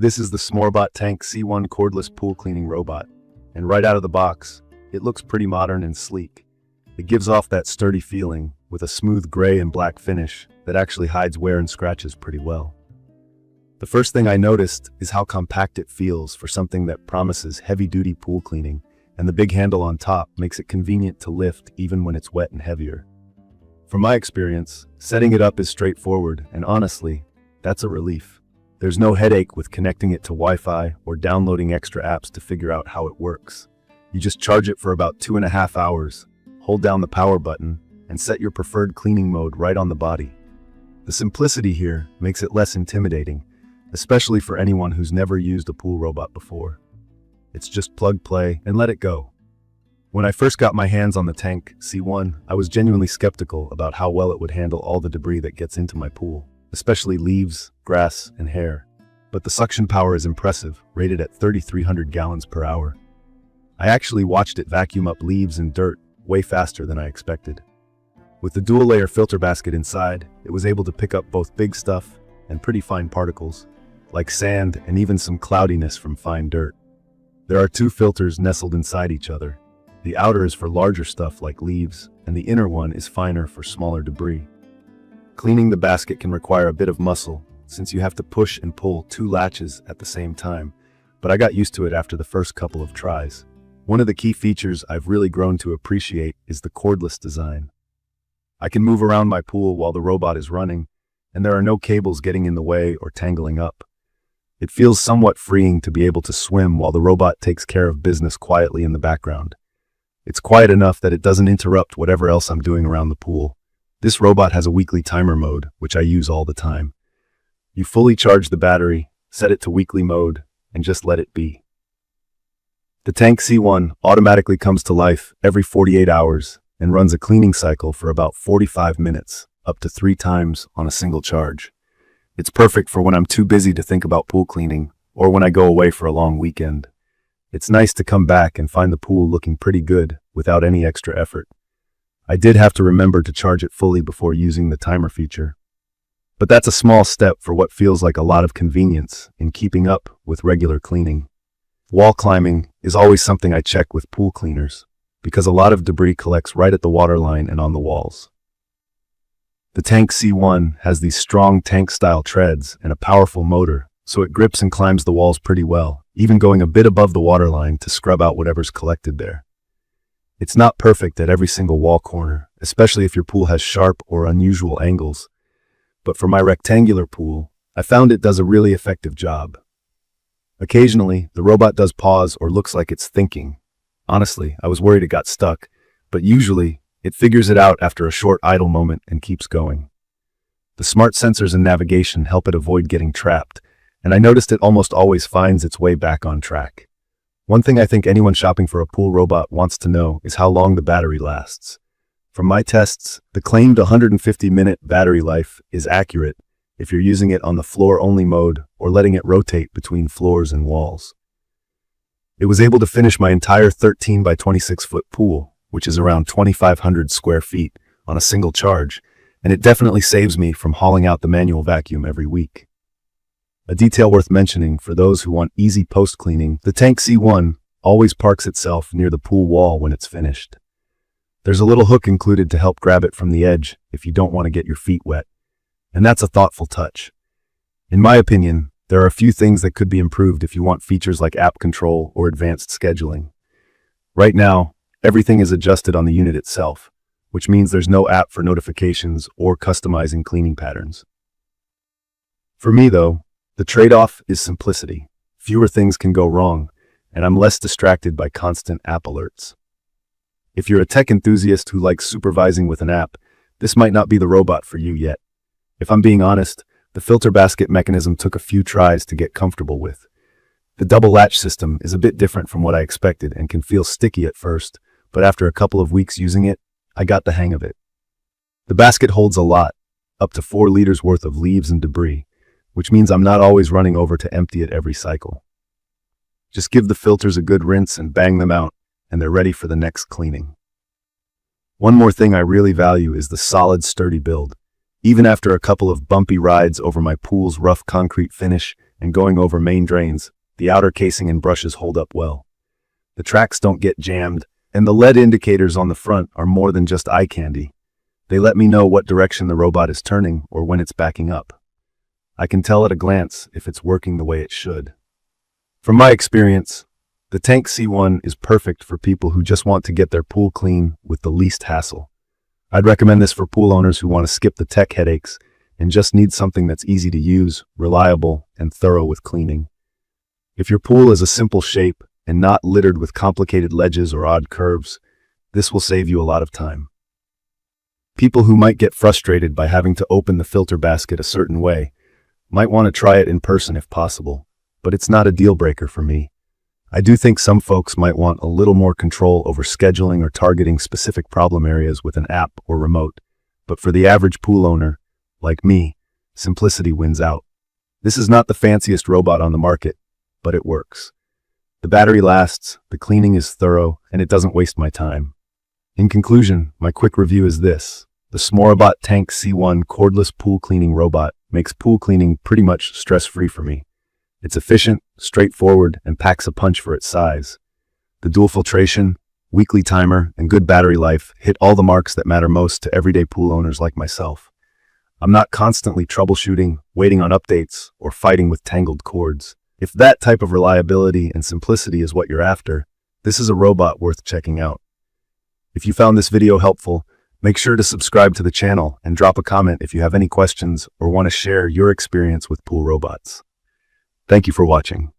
This is the SMOROBOT Tank C1 cordless pool cleaning robot, and right out of the box, it looks pretty modern and sleek. It gives off that sturdy feeling with a smooth gray and black finish that actually hides wear and scratches pretty well. The first thing I noticed is how compact it feels for something that promises heavy-duty pool cleaning, and the big handle on top makes it convenient to lift even when it's wet and heavier. From my experience, setting it up is straightforward, and honestly, that's a relief. There's no headache with connecting it to Wi-Fi or downloading extra apps to figure out how it works. You just charge it for about 2.5 hours, hold down the power button, and set your preferred cleaning mode right on the body. The simplicity here makes it less intimidating, especially for anyone who's never used a pool robot before. It's just plug, play, and let it go. When I first got my hands on the Tank C1, I was genuinely skeptical about how well it would handle all the debris that gets into my pool, especially leaves, grass, and hair. But the suction power is impressive, rated at 3,300 gallons per hour. I actually watched it vacuum up leaves and dirt way faster than I expected. With the dual-layer filter basket inside, it was able to pick up both big stuff and pretty fine particles, like sand and even some cloudiness from fine dirt. There are two filters nestled inside each other. The outer is for larger stuff like leaves, and the inner one is finer for smaller debris. Cleaning the basket can require a bit of muscle, since you have to push and pull two latches at the same time, but I got used to it after the first couple of tries. One of the key features I've really grown to appreciate is the cordless design. I can move around my pool while the robot is running, and there are no cables getting in the way or tangling up. It feels somewhat freeing to be able to swim while the robot takes care of business quietly in the background. It's quiet enough that it doesn't interrupt whatever else I'm doing around the pool. This robot has a weekly timer mode, which I use all the time. You fully charge the battery, set it to weekly mode, and just let it be. The Tank C1 automatically comes to life every 48 hours and runs a cleaning cycle for about 45 minutes, up to 3 times on a single charge. It's perfect for when I'm too busy to think about pool cleaning or when I go away for a long weekend. It's nice to come back and find the pool looking pretty good without any extra effort. I did have to remember to charge it fully before using the timer feature. But that's a small step for what feels like a lot of convenience in keeping up with regular cleaning. Wall climbing is always something I check with pool cleaners, because a lot of debris collects right at the waterline and on the walls. The Tank C1 has these strong tank-style treads and a powerful motor, so it grips and climbs the walls pretty well, even going a bit above the waterline to scrub out whatever's collected there. It's not perfect at every single wall corner, especially if your pool has sharp or unusual angles, but for my rectangular pool, I found it does a really effective job. Occasionally, the robot does pause or looks like it's thinking. Honestly, I was worried it got stuck, but usually, it figures it out after a short idle moment and keeps going. The smart sensors and navigation help it avoid getting trapped, and I noticed it almost always finds its way back on track. One thing I think anyone shopping for a pool robot wants to know is how long the battery lasts. From my tests, the claimed 150-minute battery life is accurate if you're using it on the floor-only mode or letting it rotate between floors and walls. It was able to finish my entire 13 by 26-foot pool, which is around 2,500 square feet, on a single charge, and it definitely saves me from hauling out the manual vacuum every week. A detail worth mentioning for those who want easy post-cleaning, the Tank C1 always parks itself near the pool wall when it's finished. There's a little hook included to help grab it from the edge if you don't want to get your feet wet, and that's a thoughtful touch. In my opinion, there are a few things that could be improved if you want features like app control or advanced scheduling. Right now, everything is adjusted on the unit itself, which means there's no app for notifications or customizing cleaning patterns. For me, though, the trade-off is simplicity. Fewer things can go wrong, and I'm less distracted by constant app alerts. If you're a tech enthusiast who likes supervising with an app, this might not be the robot for you yet. If I'm being honest, the filter basket mechanism took a few tries to get comfortable with. The double latch system is a bit different from what I expected and can feel sticky at first, but after a couple of weeks using it, I got the hang of it. The basket holds a lot, up to 4 liters worth of leaves and debris, which means I'm not always running over to empty it every cycle. Just give the filters a good rinse and bang them out, and they're ready for the next cleaning. One more thing I really value is the solid, sturdy build. Even after a couple of bumpy rides over my pool's rough concrete finish and going over main drains, the outer casing and brushes hold up well. The tracks don't get jammed, and the LED indicators on the front are more than just eye candy. They let me know what direction the robot is turning or when it's backing up. I can tell at a glance if it's working the way it should. From my experience, the Tank C1 is perfect for people who just want to get their pool clean with the least hassle. I'd recommend this for pool owners who want to skip the tech headaches and just need something that's easy to use, reliable, and thorough with cleaning. If your pool is a simple shape and not littered with complicated ledges or odd curves, this will save you a lot of time. People who might get frustrated by having to open the filter basket a certain way might want to try it in person if possible, but it's not a deal breaker for me. I do think some folks might want a little more control over scheduling or targeting specific problem areas with an app or remote, but for the average pool owner, like me, simplicity wins out. This is not the fanciest robot on the market, but it works. The battery lasts, the cleaning is thorough, and it doesn't waste my time. In conclusion, my quick review is this. The SMOROBOT Tank C1 cordless pool cleaning robot makes pool cleaning pretty much stress-free for me. It's efficient, straightforward, and packs a punch for its size. The dual filtration, weekly timer, and good battery life hit all the marks that matter most to everyday pool owners like myself. I'm not constantly troubleshooting, waiting on updates, or fighting with tangled cords. If that type of reliability and simplicity is what you're after, this is a robot worth checking out. If you found this video helpful, make sure to subscribe to the channel and drop a comment if you have any questions or want to share your experience with pool robots. Thank you for watching.